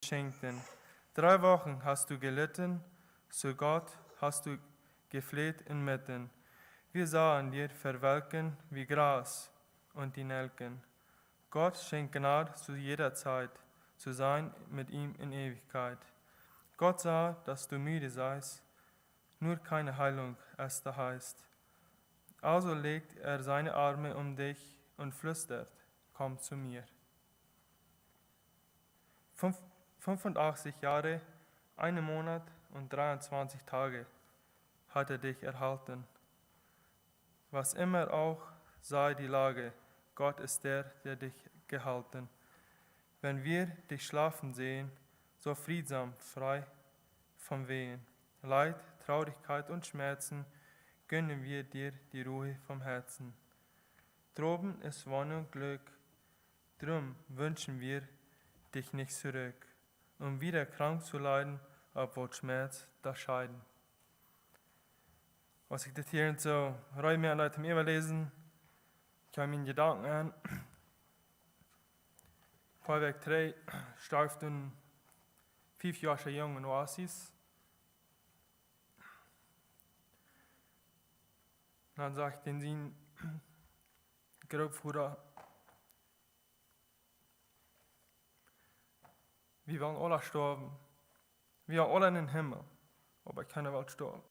schenkten. 3 Wochen hast du gelitten, zu Gott hast du gefleht inmitten. Wir sahen dir verwelken wie Gras und die Nelken. Gott schenkt Gnade zu jeder Zeit, zu sein mit ihm in Ewigkeit. Gott sah, dass du müde seist, nur keine Heilung es da heißt. Also legt er seine Arme um dich und flüstert, komm zu mir. 85 Jahre, 1 Monat und 23 Tage hat er dich erhalten. Was immer auch sei die Lage, Gott ist der dich gehalten. Wenn wir dich schlafen sehen, so friedsam, frei vom Wehen, Leid, Traurigkeit und Schmerzen, gönnen wir dir die Ruhe vom Herzen. Droben ist Wonne und Glück, drum wünschen wir dich nicht zurück, um wieder krank zu leiden, obwohl Schmerz das Scheiden. Was ik dit hier zo ruim meer uit hem even lezen, ik ga mijn gedanken aan. Paarweg 3 starf toen 5 jaar jong in Oasis. Dan zag ik den zien, grootvoeder, wir wollen alle sterben. Wir alle in den Himmel, aber keiner will sterben.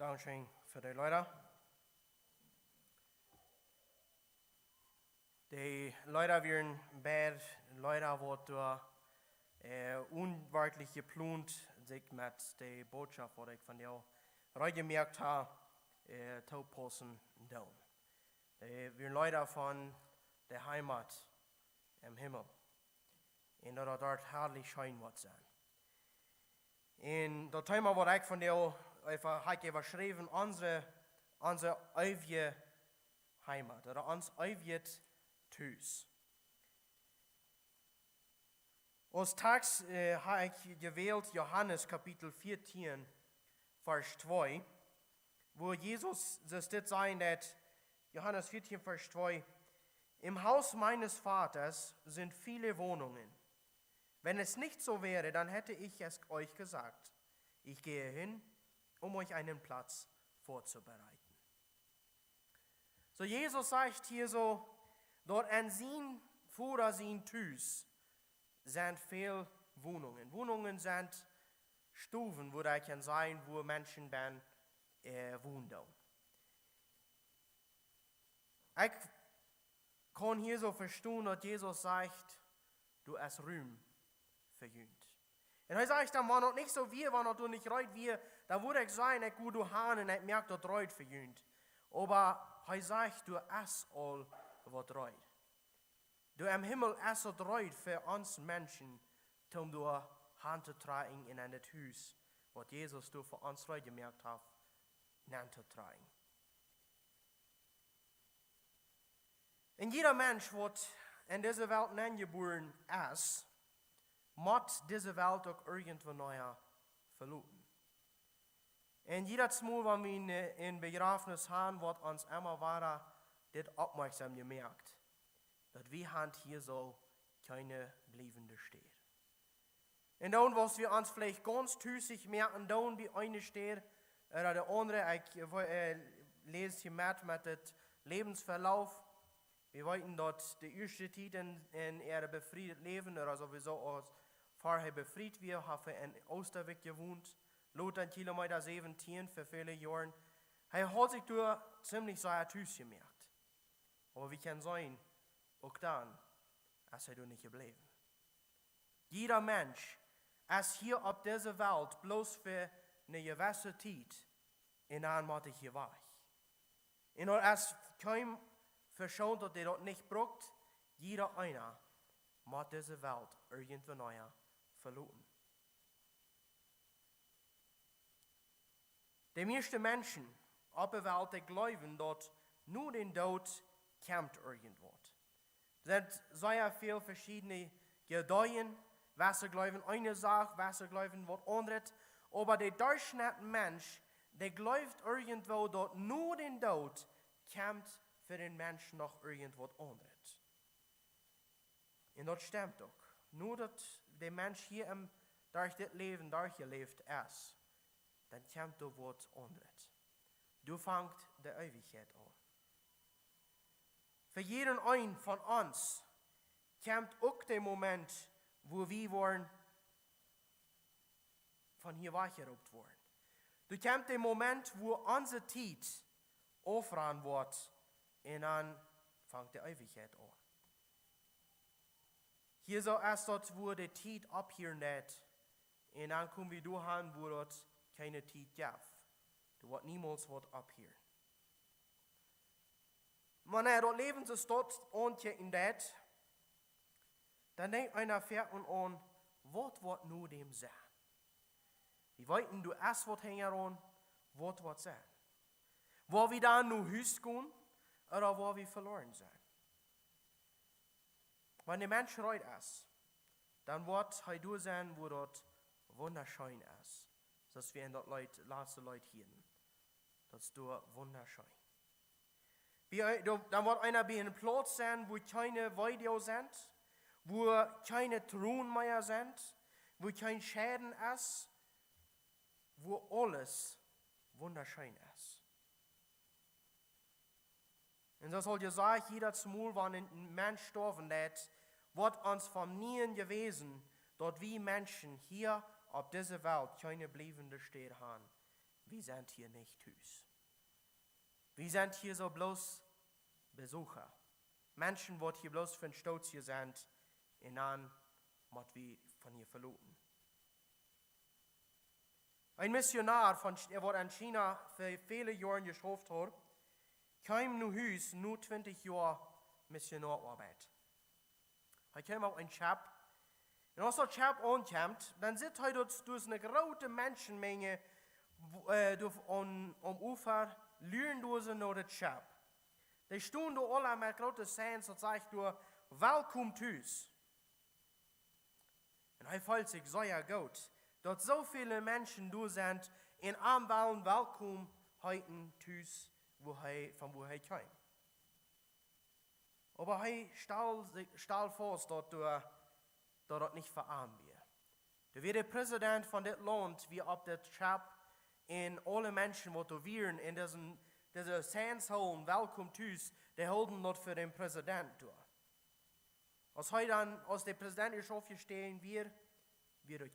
Dankeschön für die Leute. Die Leute werden bad, Leute, die unwirklich geplant sich mit der Botschaft, die ich von dir reingemerkt habe, zupassen tun. Die werden Leute von der Heimat im Himmel. Und dat dort herrlich schön wird sein. Und das Thema, was ich von dir habe geschrieben, unsere ewige Heimat, oder uns ewiges Haus. Als Text habe ich gewählt Johannes Kapitel 14, Vers 2, wo Jesus das sagt, dass Johannes 14, Vers 2, im Haus meines Vaters sind viele Wohnungen. Wenn es nicht so wäre, dann hätte ich es euch gesagt. Ich gehe hin, um euch einen Platz vorzubereiten. So Jesus sagt hier so, dort an sein Vater sein Haus sind viele Wohnungen. Wohnungen sind Stufen, wo da kann sein, wo Menschen wohnen. Ich kann hier so verstehen, dass Jesus sagt, du hast Ruhm verjüngt. Und er sagt, dann war noch nicht so wie, war noch du nicht reut wie, da würde ich sagen, ich würde du haben und ich merke, dass reut verjüngt. Aber er sagt, du hast all, was reut. Du im Himmel hast reut für uns Menschen, um du Hand zu tragen in ein Haus, was Jesus du für uns reut gemerkt hat, Hand zu tragen. Und jeder Mensch, der in dieser Welt angeboren ist, muss diese Welt auch irgendwo neu verlassen. Und jedes Mal, wenn wir in Begräbnis haben, wird uns immer weiter das aufmerksam gemerkt, dass wir hier so keine bleibende steht. Und dann, was wir uns vielleicht ganz tüßig merken, dann wie eine steht, oder der andere, ich lese hier mit dem Lebensverlauf. Wir wollten dort die erste Zeit in ihre befriedet leben, oder sowieso aus vorher befreit wir, haben in Osterweg gewohnt, Lothar Kilometer 17 für viele Jahre. Er hat sich durch ziemlich so ein Tüß gemerkt. Aber wie kann sein, auch dann, ist er nicht geblieben. Jeder Mensch ist hier auf dieser Welt bloß für eine gewisse Zeit in einer hier war. Und er ist kein verschont, dass er das nicht braucht. Jeder einer muss diese Welt irgendwo neu verloren. Die meisten Menschen auf der Welt die glauben, dass nur den Tod kommt irgendwo. Es sind sehr viele verschiedene Gedeihen, was sie glauben eine Sache, was sie glauben was anderes. Aber der Durchschnittsmensch, der glaubt irgendwo, dass nur den Tod kommt für den Menschen noch irgendwas anderes. Und das stimmt doch. Nur, dass der Mensch hier durch das Leben durchgelebt ist, dann kommt da was anderes. Du fängst die Ewigkeit an. Für jeden einen von uns kommt auch der Moment, wo wir von hier weggerückt worden. Du kommt der Moment, wo unsere Zeit aufhören wird, und dann fängt die Ewigkeit an. Hier so erst dort, wo die Zeit abhören wird, und dann kommen wir dahin, wo dort keine Zeit gibt. Du wirst niemals was abhören. Wenn er dort leben ist dort in das, dann denkt einer fährt und an, was wird nur dem sein? Wir wollten du erst was hängen an, was wird sein? Wo wir dann nur Hüst gehen, oder wo wir verloren sind. Wenn der Mensch reut ist, dann wird er durch sein, wo dort wunderschön ist. Dass wir in dort letzte Leute hier. Das ist dort wunderschön. Dann wird einer bei einem Platz sein, wo keine Videos sind, wo keine Thron mehr sind, wo kein Schäden ist, wo alles wunderschön ist. Und das soll ja sagen, jedes Mal, wenn ein Mensch sterben wird, wird uns vom Nien gewesen, dort wie Menschen hier auf dieser Welt keine bleibende Stätte haben. wir sind hier nicht Hüs. Wir sind hier so bloß Besucher. Menschen, die hier bloß für den Stolz hier sind, und dann muss wir von hier verloren. Ein Missionar, der in China für viele Jahre geschafft hat, kam nach Hus nur 20 Jahre Missionararbeit. Er kam auch ein Chap. Und als der Chap ankommt, dann sitzt er dort durch eine große Menschenmenge am Ufer, lüren durch nach dem Chap. Die stehen da alle mit großen Sands und sagen nur, willkommen zu uns. Und er fühlt sich sehr gut, dass so viele Menschen da sind, in Anwahlen willkommen heute zu uns, von wo er kam. Aber er stellt fest, dass das nicht verarmt wird. Der Präsident von dem Land, wie ob der Chap in alle Menschen, die da wären, in dieser Sandsholen, willkommen zu uns, die halten das für den Präsident durch. Als der Präsident ist aufgestehen wird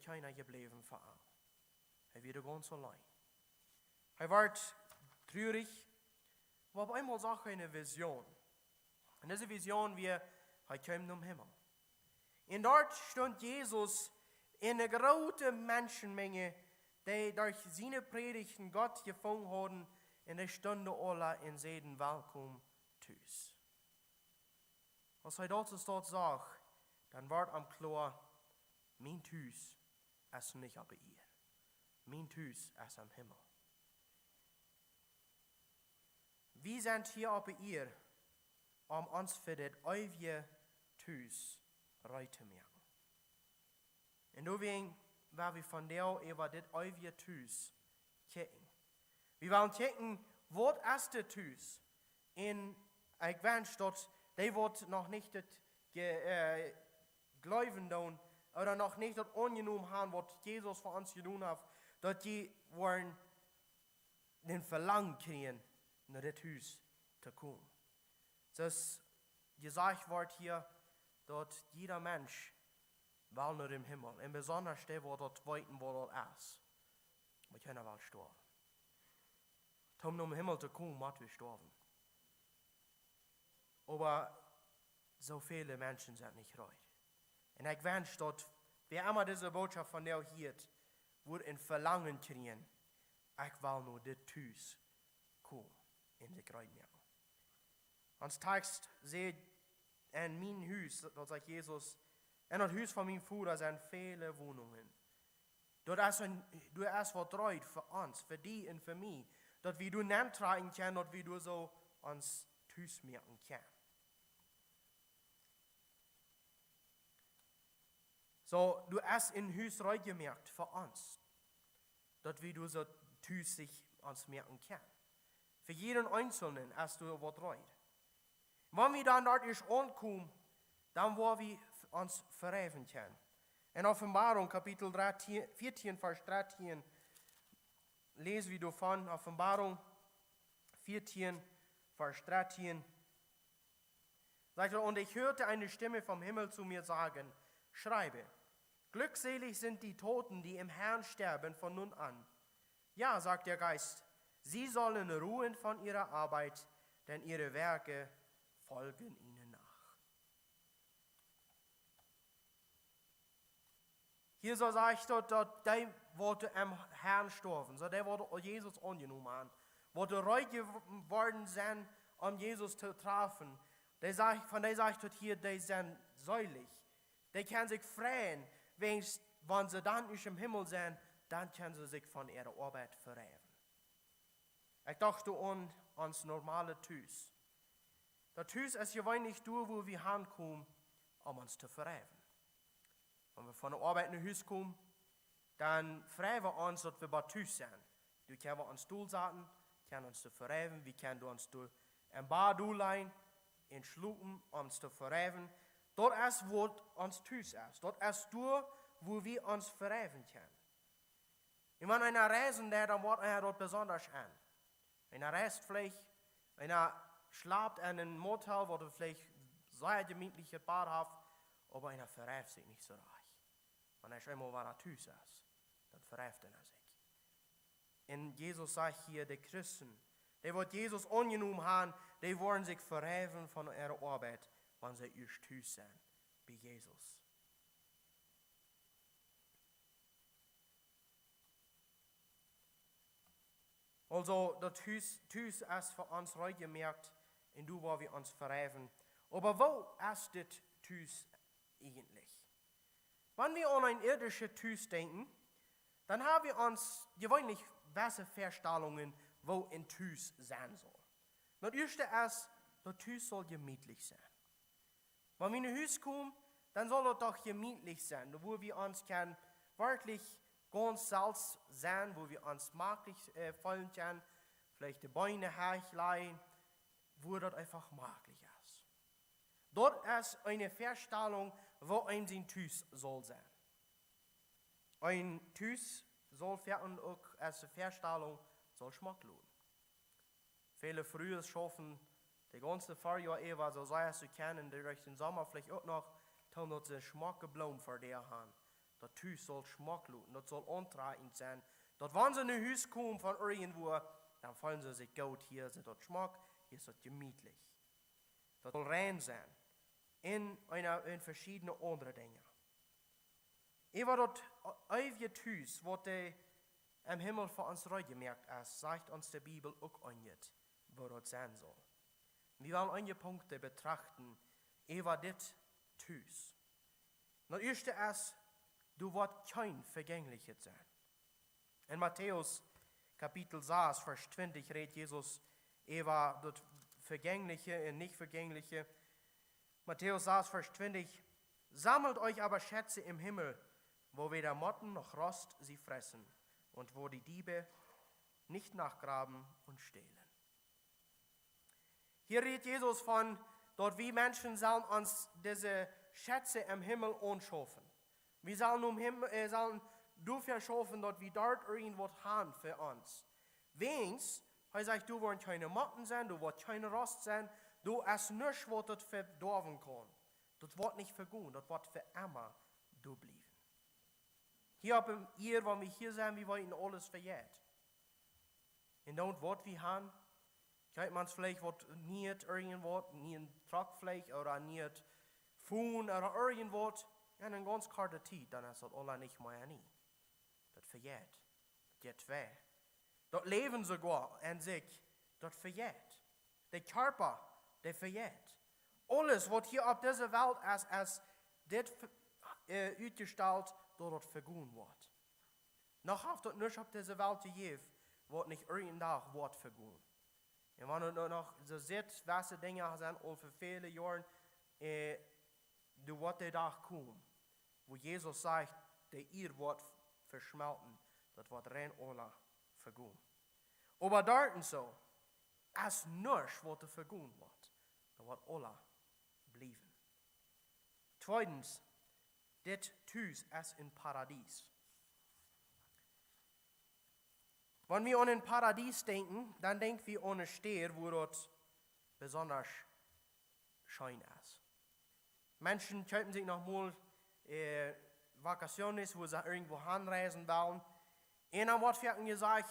keiner geblieben verarmt. Er wird ganz allein. Er wird traurig, aber auf einmal sah er eine Vision. Und diese Vision er kam zum Himmel. Und dort stand Jesus in einer großen Menschenmenge, die durch seine Predigten Gott gefunden haben, und die standen alle in seinen Willkommen zu uns. Als er dort sagt, dann wird am klar, mein Hus ist nicht aber ihr. Mein Hus ist am Himmel. Wir sind hier aber ihr, um uns für das ewige Hus rein zu machen. Und deswegen werden wir von der über das ewige Hus kicken. Wir wollen kicken, was ist das Hus? In ich wünsche, dass die wird noch nicht das Glauben tun, oder noch nicht das angenommen haben, was Jesus für uns getan hat, dass die wollen den Verlangen kriegen, nach das Haus zu kommen. Das gesagt wird hier, dass jeder Mensch will nach dem Himmel, und besonders der, wo dort weiten, wo dort ist. Wir können wohl sterben. Um zum Himmel zu kommen, müssen wir sterben. Aber so viele Menschen sind nicht reut. Und ich wünsche, dass wer immer diese Botschaft von dir hört, wird ein Verlangen kriegen. Ich will nur das Haus kommen in die Kreuzung. Ans Text seht in mein Haus, dort sagt Jesus, in das Haus von meinem Vater sind viele Wohnungen. Du hast vertraut für uns, für die und für mich, dass wir du nicht tragen können, dass wir du so ans Haus merken können. So, du hast in Hus reingemerkt für uns, dass wir du so Hus sich uns merken können. Für jeden Einzelnen hast du was rein. Wenn wir dann dort ist ankommen, dann wollen wir uns verhelfen können. In Offenbarung, Kapitel 14, Vers 13, lesen wir davon, Offenbarung 14, Vers 13, sagt er, und ich hörte eine Stimme vom Himmel zu mir sagen, schreibe, glückselig sind die Toten, die im Herrn sterben von nun an. Ja, sagt der Geist, sie sollen ruhen von ihrer Arbeit, denn ihre Werke folgen ihnen nach. Hier so sagt er, dass die Worte am Herrn sterben, so die Worte Jesus angenommen haben, Worte reut geworden sind, um Jesus zu treffen. Von denen sagt er hier, die sind säulig. Die können sich freuen, wenn sie dann nicht im Himmel sind, dann können sie sich von ihrer Arbeit verheven. Ich dachte an das normale Haus. Das Haus ist ja nicht da, wo wir hinkommen, um uns zu verheven. Wenn wir von der Arbeit nach Haus kommen, dann freuen wir uns, dass wir bei Haus sind. Du können wir uns Stuhl setzen, können uns zu verheven, wir können uns im Bad leihen, in Schlupen uns zu verheven. Dort ist, wo uns Haus ist. Dort ist da, wo wir uns verheven können. Und wenn einer reisen, dann wird er dort besonders an. Einer reist vielleicht, einer schlaft in einem Motel, wo du vielleicht sehr gemütliches Bad hast, aber einer verheft sich nicht so reich. Wenn er einmal war Haus ist, dann verheft er sich. Und Jesus sagt hier, die Christen, die wird Jesus angenommen haben, die wollen sich verheven von ihrer Arbeit, wenn sie erst Hüs sind, bei Jesus. Also, das Hüs ist für uns heute gemerkt, in du, wo wir uns verheven. Aber wo ist das Hüs eigentlich? Wenn wir an ein irdisches Hüs denken, dann haben wir uns gewöhnlich gewisse Vorstellungen, wo ein Hüs sein soll. Das erste ist, das Hüs soll gemütlich sein. Wenn wir in ein Haus kommen, dann soll es doch gemütlich sein, wo wir uns wirklich ganz selbst sein, wo wir uns maglich fühlen können, vielleicht die Beine herleihen, wo das einfach maglich ist. Dort ist eine Vorstellung, wo ein Hüs soll sein. Ein Hüs soll auch als Vorstellung soll Schmack lohnen. Viele früher schaffen die ganze Vorjahr über, so sei es zu kennen, die durch den Sommer vielleicht auch noch, tun dort den Schmack geblomen für die haben. Das Hüs soll Schmack lohnen, das soll antreibend sein. Dort, wenn sie in ein Haus kommen von irgendwo, dann fühlen sie sich gut, hier ist das Schmack, hier ist das gemütlich. Das soll rein sein. In verschiedene andere Dinge. Über das ewige Hüs, was im Himmel für uns gemerkt ist, sagt uns die Bibel auch angeht, wo das sein soll. Wir wollen einige Punkte betrachten über das Hüs. Das erste ist, du wirst kein Vergängliches sein. In Matthäus Kapitel 6, Vers 20 redet Jesus über das Vergängliche und Nicht-Vergängliche. Matthäus 6, Vers 20, sammelt euch aber Schätze im Himmel, wo weder Motten noch Rost sie fressen und wo die Diebe nicht nachgraben und stehlen. Hier redet Jesus von, dort wie Menschen sollen uns diese Schätze im Himmel anschaffen. Wir sollen dafür schaffen, dort wie dort irgendwas haben für uns. Wenigstens, er sagt, du wirst keine Motten sein, du wirst keine Rost sein, du hast nichts, was das verdorben kann. Das wird nicht vergehen, das wird für immer du bleiben. Hier, wenn wir hier sind, wir wollen alles verjährt. Und dann, was wir haben, kann man es vielleicht nicht irgendwas, nie ein Truckfleisch oder nicht Fuhn oder irgendwas, in eine ganz kurze Zeit, dann ist das alles nicht mehr nie. Das verjährt. Das geht weh. Das Leben sogar an sich, das verjährt. Der Körper, der verjährt. Alles, was hier auf dieser Welt ist, als das ausgestellt, dort vergehen wird. Noch auf das nicht auf dieser Welt gegeben, wird nicht irgendein Tag wird vergehen. Und wenn du noch so sieht, was die Dinge sind, und für viele Jahre, du wird der Tag kommen, wo Jesus sagt, der ihr wird verschmelzen, das wird rein alle vergehen. Aber dort so, als nichts wird vergehen wird, da wird alle bleiben. Zweitens, das Hüs ist ein Paradies. Wenn wir an ein Paradies denken, dann denken wir an eine Stadt, wo dort besonders schön ist. Menschen könnten sich noch mal Vacationen, wo sie irgendwo hinreisen wollen. Und dann wird ihnen gesagt,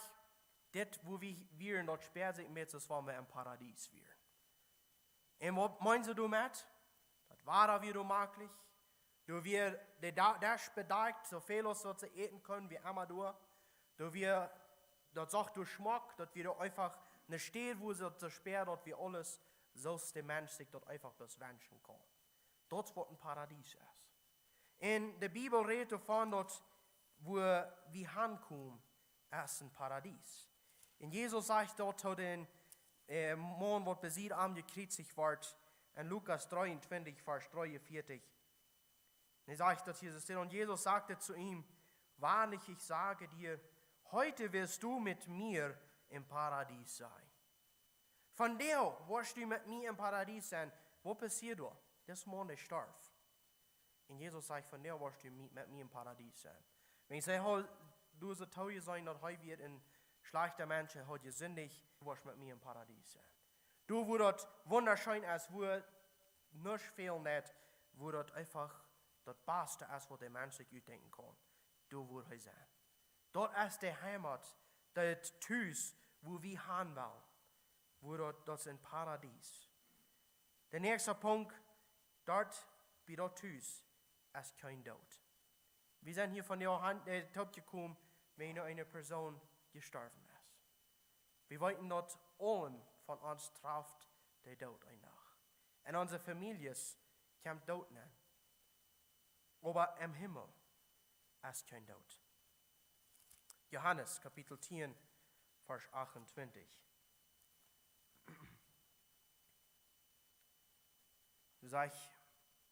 das, wo wir dort sperren sich mit, das wollen wir im Paradies werden. Und was meinst du mit? Das war da wieder möglich. Du wirst das bedeckt, so viel als sie eten können, wie immer du. Du wirst, das sagt du Schmack, dass wir einfach eine Stelle, wo sie das sperren, dort wie alles, so dass der Mensch sich dort einfach das wünschen kann. Dort wird ein Paradies ist. In der Bibel redet davon, dort, wo wir hinkommen, ist ein Paradies. Und Jesus sagt dort zu den Mann, der besiegt, gekreuzigt wird, in Lukas 23, Vers 43. Und er sagt dort Jesus, und Jesus sagte zu ihm, wahrlich, ich sage dir, heute wirst du mit mir im Paradies sein. Von der wirst du mit mir im Paradies sein. Was passiert da? Das Mann ist starb. Und Jesus sagt, von der wirst du mit mir im Paradies sein. Wenn ich sage, du sollst teuer sein, dass heute wird ein schlechter Mensch, heute sündig, du wirst mit mir im Paradies sein. Du, wo dort wunderschön ist, wo nicht fehlen wird, wo dort einfach das Beste ist, was der Mensch sich denken kann. Du wirst sein. Dort ist die Heimat, das Tüß, wo wir haben wollen, wo das ein Paradies. Der nächste Punkt, dort wie dort Tüß, ist kein Tod. Wir sind hier von der Hand Tod gekommen, wenn eine Person gestorben ist. Wir wollten dort allen von uns trifft der Tod ein nach. In unsere Familien kommt Tod nicht. Aber im Himmel ist kein Tod. Johannes, Kapitel 10, Vers 28. Du sagst,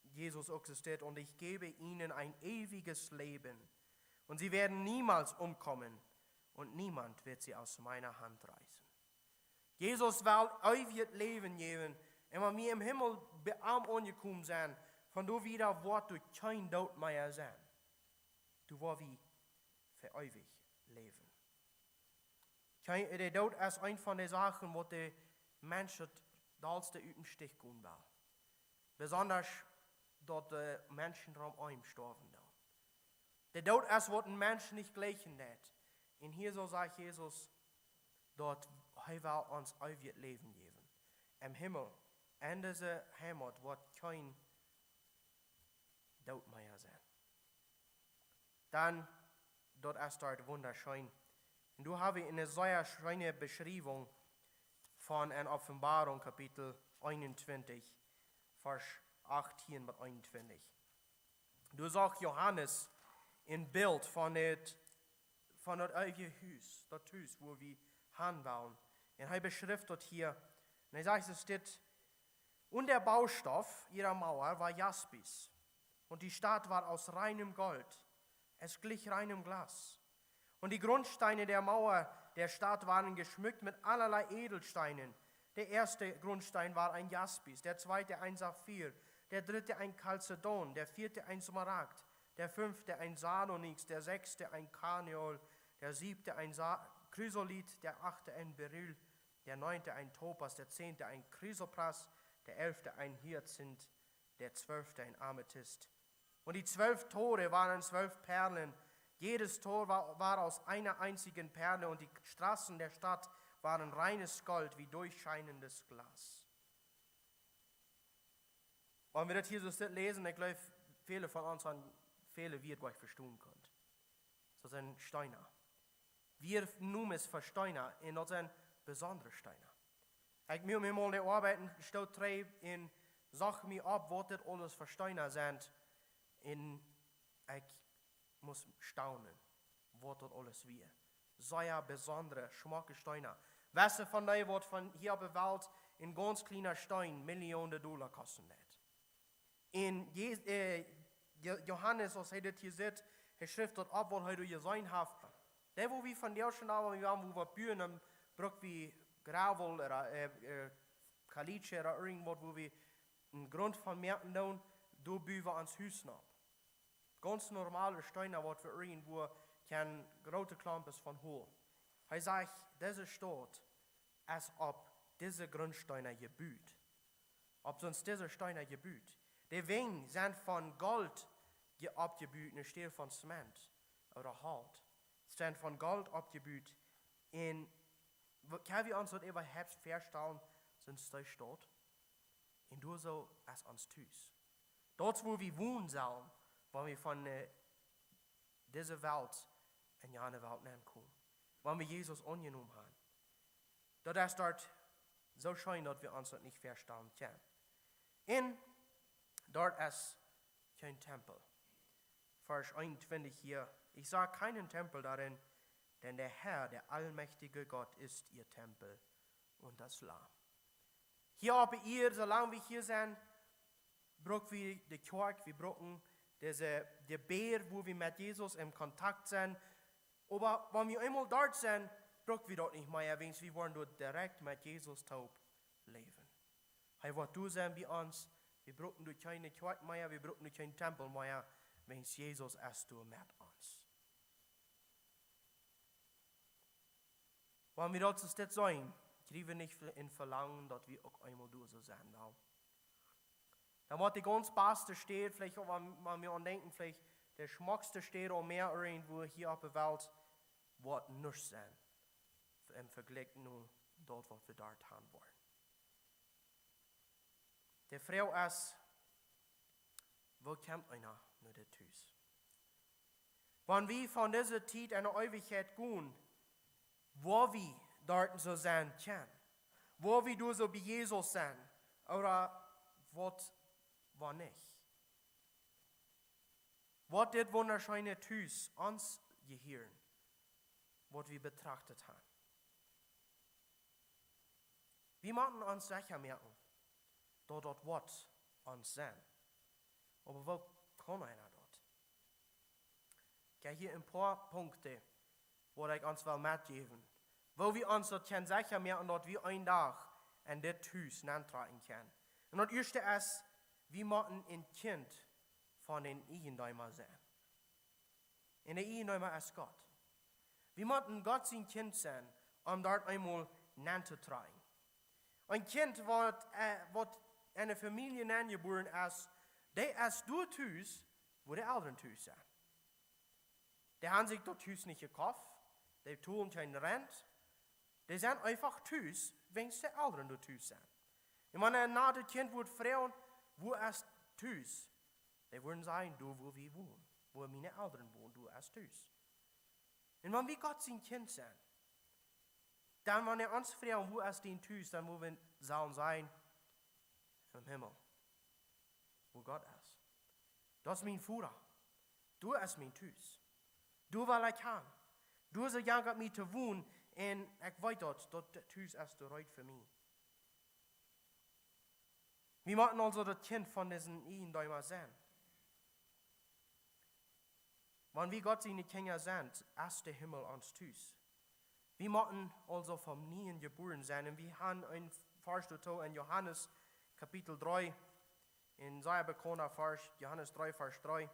Jesus existiert und ich gebe ihnen ein ewiges Leben und sie werden niemals umkommen und niemand wird sie aus meiner Hand reißen. Jesus will ewiges Leben geben und wenn wir im Himmel am angekommen sind, von du wieder Wort du kein Tod mehr sein. Du war wie für ewig leben. Der Tod ist eine von den Sachen, wo die Menschen damals über den Stich gehen will. Besonders dort die Menschen darum eingestorben sind. Der Tod ist, was ein Mensch nicht gleichen hat. Und hier so sagt Jesus, dort will uns ewiges Leben geben. Im Himmel, in dieser Heimat, wird kein Tod mehr sein. Dann, dort ist dort wunderschön. Und du hast eine sehr schöne Beschreibung von einer Offenbarung, Kapitel 21, Vers 18 bis 21. Du sagst Johannes ein Bild von dem ewigen Haus, das Haus, wo wir hinbauen. Und er beschreibt dort hier, und er sagt, es steht, und der Baustoff ihrer Mauer war Jaspis, und die Stadt war aus reinem Gold, es glich reinem Glas. Und die Grundsteine der Mauer der Stadt waren geschmückt mit allerlei Edelsteinen. Der erste Grundstein war ein Jaspis, der zweite ein Saphir, der dritte ein Chalcedon, der vierte ein Smaragd, der fünfte ein Sardonyx, der sechste ein Karneol, der siebte ein Chrysolith, der achte ein Beryl, der neunte ein Topas, der zehnte ein Chrysopras, der elfte ein Hyazinth, der zwölfte ein Amethyst. Und die 12 Tore waren 12 Perlen. Jedes Tor war aus einer einzigen Perle und die Straßen der Stadt waren reines Gold wie durchscheinendes Glas. Und wenn wir das hier so lesen, ich glaube, viele von uns haben viele wird euch verstehen könnt. So sind Steiner. Wir nehmen es für Steiner, und das sind besondere Steiner. Ich muss mir mal die Arbeiten gestellt treiben und sag mir ab, was das alles für Steiner sind. Und ich muss staunen, was das alles wird. Sehr besondere, schmacke Steiner. Weißt du von denen, was von hier auf der Welt in ganz kleiner Stein Millionen $, kosten hat? In Johannes, was er das hier sieht, er schreibt dort ab, was er gesehen hat. Der, wo wir von der schon haben, wo wir Bühnen am Bruck wie Gravel oder Kaliche oder irgendwas, wo wir einen Grund von Märkten tun, da bühen wir ans Haus ab. Ganz normale Steine, was wir irgendwo kein große Klampes von holen. Er sagt, diese Stadt, als ob diese Grundsteine gebüht. Ob sonst diese Steine gebüht. Die Wänge sind von Gold abgebüht, nicht steht von Zement oder Halt. Sie sind von Gold abgebüht. Und kann wir uns das überhaupt vorstellen, sind die Stadt? Und du so als uns tust. Dort, wo wir wohnen sollen, wenn wir von dieser Welt in die andere Welt hinkommen. Wenn wir Jesus angenommen haben. Dort ist dort so schön, dass wir uns das nicht verstehen können. Und dort ist kein Tempel. Vers 21 hier. Ich sah keinen Tempel darin, denn der Herr, der allmächtige Gott, ist ihr Tempel und das Lamm. Hier aber ihr, solange wir hier sind, brauchen wir die Kirche, wir brauchen der Bär, wo wir mit Jesus in Kontakt sind. Aber wenn wir einmal dort sind, brauchen wir dort nicht mehr, weil wir wollen dort direkt mit Jesus taub leben. Er wird du sein wie uns, wir brauchen dort keine Kirche mehr, wir brauchen dort keinen Tempel mehr, wenn Jesus ist du mit uns. Wenn wir dort so sein, kriegen wir nicht in Verlangen, dass wir auch einmal du so sein wollen. Dann wird die ganz beste steht, vielleicht auch, wenn wir an denken, vielleicht der schmuckste steht oder mehr irgendwo hier auf der Welt, wird nicht sein. im Vergleich nur dort, was wir dort haben wollen. Die Frau ist, wo kommt einer nur der Tüß? Wenn wir von dieser Zeit in der Ewigkeit gehen, wo wir dort so sein können, wo wir du so bei Jesus sind, oder was war nicht? Was das wunderschöne Tüß uns gehören, was wir betrachtet haben. Wir müssen uns sicher merken, dass dort was uns sind. Aber wo kann einer dort? Ich habe hier ein paar Punkte, wo ich uns will mitgeben, wo wir uns dort sicher merken, dass wir einen Tag in das Tüß antreten können. Und das erste ist, wir müssen ein Kind von den Eigentümer sein. Und der Eigentümer ist Gott. Wir müssen Gott sein Kind sein, um dort einmal anzutragen. Ein Kind, was in einer Familie angeboren ist, der ist dort Tüß, wo die Eltern Tüß sind. Die haben sich dort Tüß nicht gekauft, die tun keinen Rent, die sind einfach Tüß, wenn die Eltern dort Tüß sind. Und wenn ein Kind wird fragen, wo ist Tüß? Die würden sagen, du, wo wir wohnen, wo meine Eltern wohnen, du ist Tüß. Und wenn wir Gott sein Kind sind, dann, wenn uns fragen, wo ist dein Tüß, dann wollen wir sagen, im Himmel, wo Gott ist. Das ist mein Vater. Du bist mein Tüß. Du will ich haben. Du hast ja mit mir zu wohnen, und ich weiß, dass der Tüß ist der Reut für mich. Wir müssen also das Kind von diesen Eigentümer sein. Wenn wir Gott seine Kinder sind, ist der Himmel uns Tüß. Wir müssen also vom Neuen geboren sein. Und wir haben ein Vers dazu in Johannes Kapitel 3, in sehr bekannter Vers, Johannes 3, Vers 3,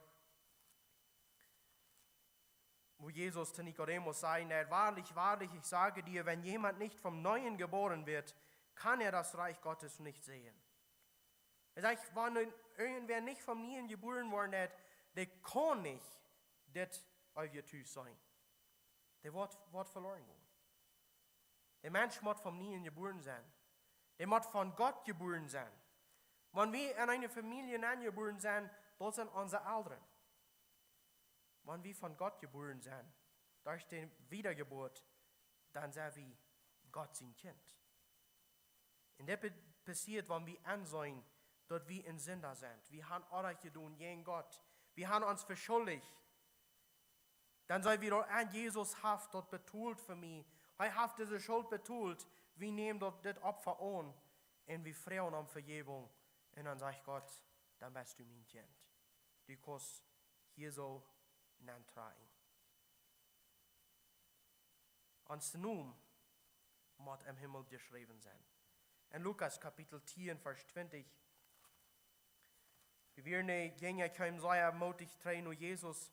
wo Jesus zu Nikodemus sagt, wahrlich, wahrlich, ich sage dir, wenn jemand nicht vom Neuen geboren wird, kann er das Reich Gottes nicht sehen. Er sagt, wenn irgendwer nicht vom Neuen geboren worden ist, der kann nicht das euer Tüß sein. Der wird verloren gehen. Der Mensch muss vom Neuen geboren sein. Der muss von Gott geboren sein. Wenn wir in einer Familie angeboren sind, das sind unsere Eltern. Wenn wir von Gott geboren sind, durch die Wiedergeburt, dann sind wir Gott sein Kind. Und das passiert, wenn wir ansehen, dass wir in Sünder sind. Wir haben alles getan gegen Gott. Wir haben uns verschuldigt. Dann soll wir dort an Jesus haft dort betult für mich. Er hat diese Schuld betult. Wir nehmen dort das Opfer an und wir fragen um Vergebung. Und dann sagt Gott, dann bist du mein Kind. Du kannst hier so nantragen. Uns Namen muss im Himmel geschrieben sein. In Lukas Kapitel 10, Vers 20. Wir werden gegen kein sehr mutig trainen, Jesus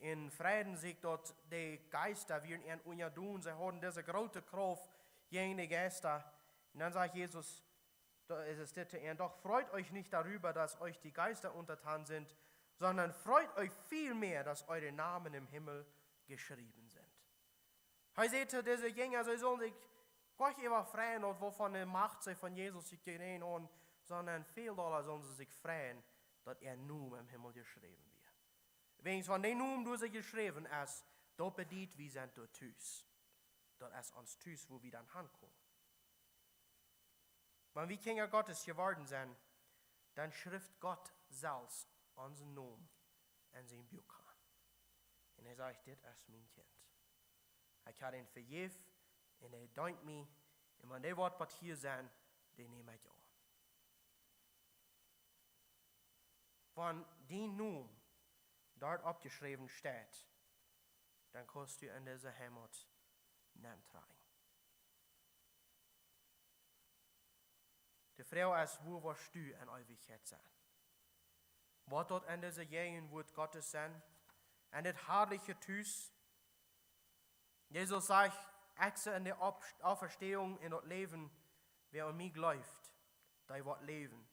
in Frieden sagt dort, die Geister werden in unser tun, sie haben diese große Kraft gegen die Geister. Und dann sagt Jesus, da ist es das, doch freut euch nicht darüber, dass euch die Geister untertan sind, sondern freut euch vielmehr, dass eure Namen im Himmel geschrieben sind. Er sagt, diese Jünger, sie sollen sich gar nicht immer freuen, wovon die Macht sie von Jesus sich gereden haben, sondern viel doller sollen sie sich freuen, dass ihr Name im Himmel geschrieben wird. Wenn von den Namen, die sie geschrieben ist, da bedient wir sind dort Tüß. Dort ist uns Tüß, wo wir dann hinkommen. Wenn wir Kinder Gottes geworden sind, dann schrift Gott selbst unseren Namen in sein Buch an. Und er sagt, das ist mein Kind. Ich habe ihn vergeben und er dankt mir. Und wenn der Wort was hier sind, den nehme ich an. Wenn dein Name dort abgeschrieben steht, dann kannst du in dieser Heimat nachtragen. Die Frage ist, wo wirst du in Ewigkeit sein? Wird dort in dieser Gegenwart Gottes sein? In das herrliche Tüß? Jesus sagt, ich in der Auferstehung, in das Leben, wer an mich läuft, der wird leben,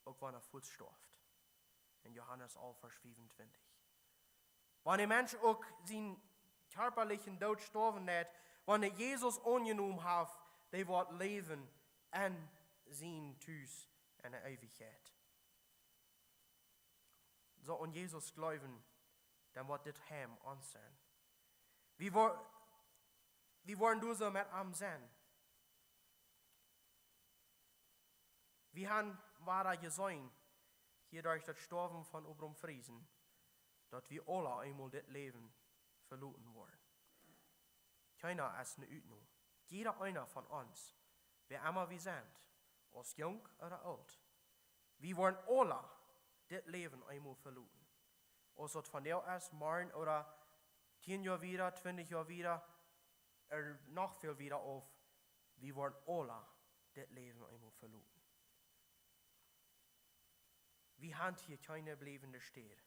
auch wenn er Fuß stirbt. In Johannes 11, Vers 25. Wenn ein Mensch auch seinen körperlichen Tod sterben hat, Wenn ich Jesus angenommen habe, die wird leben in sein Tüß in der Ewigkeit. So an Jesus glauben, dann wird das Heim ansehen. Wie wollen du so mit am sein? Wie war da gesehen, hier durch das Sterben von Obrum Friesen, dass wir alle einmal das Leben verloren wollen. Keiner ist eine Übung. Jeder einer von uns, wer immer wir sind, ob jung oder alt, wir wollen alle das Leben einmal verloren. Ob es von der ist, morgen oder 10 Jahre wieder, 20 Jahre wieder, noch viel wieder auf, wir wollen alle das Leben einmal verloren. Wir haben hier keine bleibende Städte.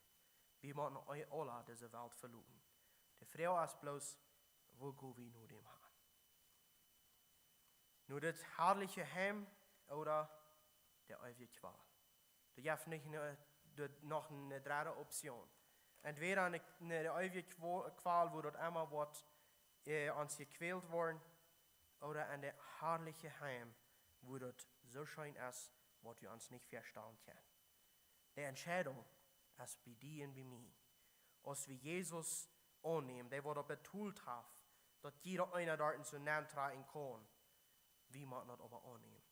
Wir müssen alle diese Welt verloren. Die Frage ist bloß, wo gehen wir nur dem hin? Nur das herrliche Heim oder der ewige Qual. Du hast nicht noch eine dritte Option. Entweder eine ewige Qual, wo dort einmal wird, uns gequält worden, oder in der herrliche Heim, wo dort so schön ist, was wir uns nicht verstehen können. Die Entscheidung ist bei dir und bei mir. Als wir Jesus annehmen, der wird betont hat, dass jeder einer dort zu Namen tragen kann. Wie man das aber annehmen.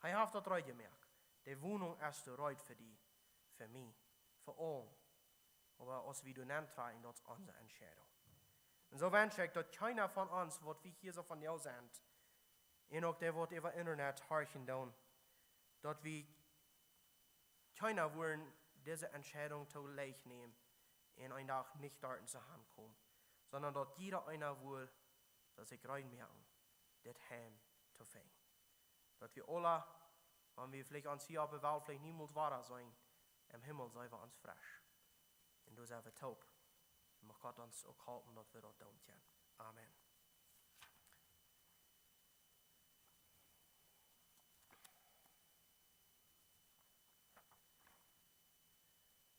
Er hat das reut gemerkt. Die Wohnung ist reut für dich, für mich, für alle. Aber als wir das Namen tragen, das ist unsere Entscheidung. Und so wünsche ich, dass keiner von uns, was wir hier so von dir sind, und auch der wird über Internet horchen, dass wir keiner wollen diese Entscheidung zu leicht nehmen und einen Tag nicht dort zu Hand kommen, sondern dass jeder einer will, dass ich reinmerken, das Heim zu finden. Dass wir alle, wenn wir vielleicht uns hier auf der Welt vielleicht niemals wahr sein, im Himmel seien wir uns frisch. Und du sind wir taub. Und mag Gott uns auch halten, dass wir das tun können. Amen.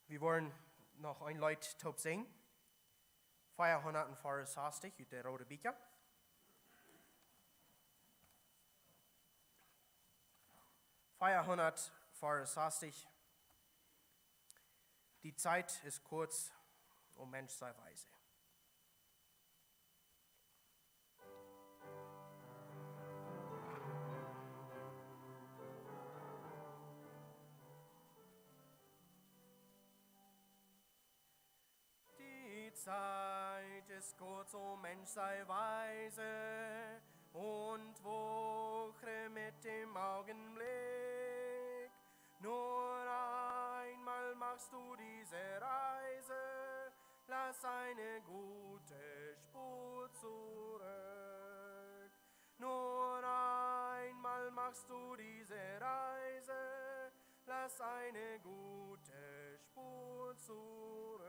Wir wollen noch ein Lied taub singen. 464 aus der Rote Bücher. Die Zeit ist kurz, Mensch sei weise. Die Zeit ist kurz, Mensch sei weise und wuchre mit dem Augenblick. Nur einmal machst du diese Reise, lass eine gute Spur zurück. Nur einmal machst du diese Reise, lass eine gute Spur zurück.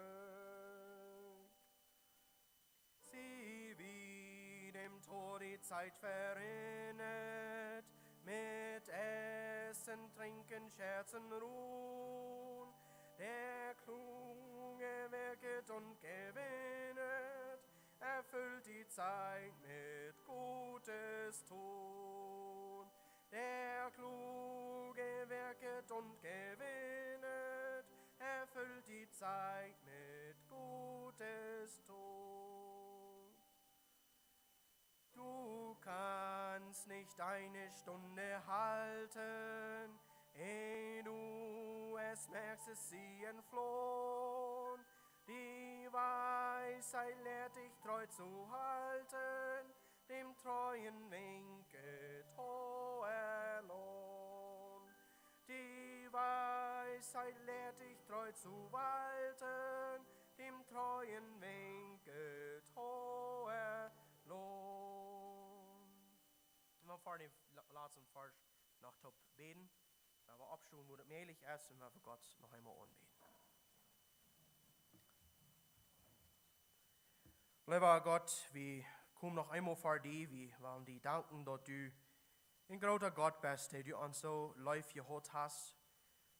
Sieh, wie dem Tod die Zeit verrinnet, mit Essen, Trinken, Scherzen, Ruhen. Der Kluge wirket und gewinnet, erfüllt die Zeit mit Gutes tun. Der Kluge wirket und gewinnet, erfüllt die Zeit mit Gutes tun. Du kannst nicht eine Stunde halten, ehe du es merkst, es sie entflohen. Die Weisheit lehrt dich treu zu halten, dem treuen winket hoher Lohn. Die Weisheit lehrt dich treu zu halten, dem treuen winket hoher Lohn. Wir fahren den letzten Vers nach Top beten. Wir haben abstuhlen, wo das möglich ist, und wir für Gott noch einmal anbeten. Lieber Gott, wir kommen noch einmal vor dir, wir wollen dir danken, dass du ein großer Gott bist, der du uns so live geholt hast.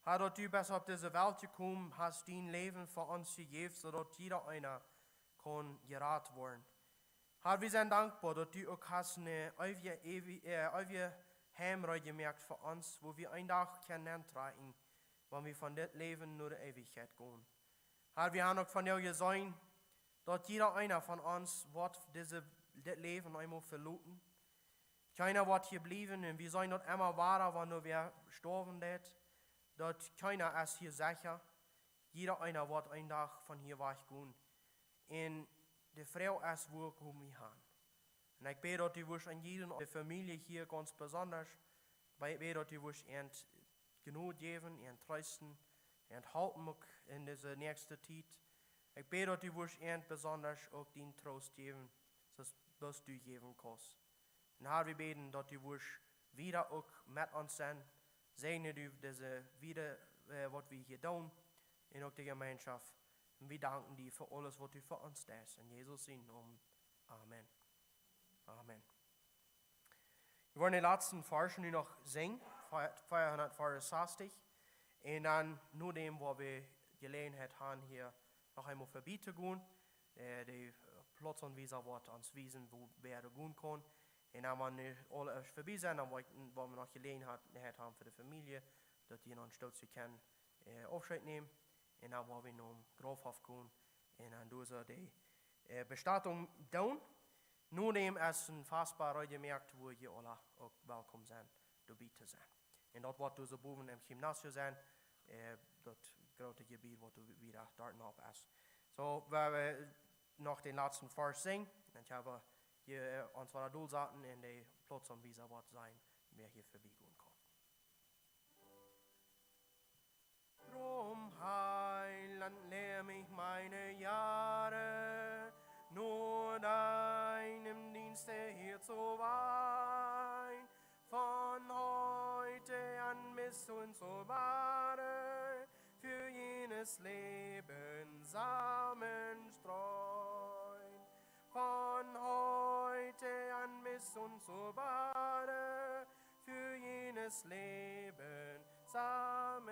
Herr, dass du bist auf diese Welt gekommen, hast dein Leben für uns gegeben, sodass jeder einer kann gerat werden. Herr, wir sind dankbar, dass du auch hast eine ewige Heimreise gemerkt für uns, wo wir einen Tag können tragen, wenn wir von dem Leben nur der Ewigkeit gehen. Herr, wir haben auch von dir gesehen, dass jeder einer von uns wird das Leben einmal verloren. Keiner wird hier bleiben und wir sollen dort immer wahr, wenn wir sterben wird. Dort keiner ist hier sicher. Jeder einer wird einen Tag von hier weggehen. Und die Frau ist wo wir haben. Und ich bete, dass du an jeder Familie hier ganz besonders, ich bete, dass du genug geben, und trösten, und halten in dieser nächsten Zeit. Ich bete, dass du besonders auch den Trost geben, dass du geben kannst. Und Herr, wir beten, dass du wieder auch mit uns sind. Segne du diese wieder, was wir hier tun, in auch die Gemeinschaft. Und wir danken dir für alles, was du für uns tust. In Jesus' Namen. Amen. Amen. Wir wollen die letzten Verse nur noch singen, 464. Und dann, nur dem, wo wir Gelegenheit haben, hier noch einmal vorbei zu gehen, die Platzanwieser wird uns wiesen, wo wir gehen können. Und wenn wir alle vorbei sind, dann wollen wir noch Gelegenheit haben für die Familie, dass die noch einen Stolz können, Aufschritt nehmen. Und dann wollen wir noch im Grabhof gehen und dann durch die Bestattung tun. Nur dem ist ein fassbarer gemerkt, wo ihr alle auch willkommen sind, dabei zu sein. Und dort wird du oben im Gymnasium sein, dort große Gebiet, wo du wieder dort noch ist. So, wenn wir noch den letzten Vers singen, dann haben wir unsere Dulsaten in den Platz und Visa wird sein, wer hier vorbeigehen kann. Drum Heiland, lehr mich meine Jahre, nur deinem Dienste hier zu weihen, von heute an bis zur Bahre, für jenes Leben Samen streuen. Von heute an bis zur Bahre, für jenes Leben Samen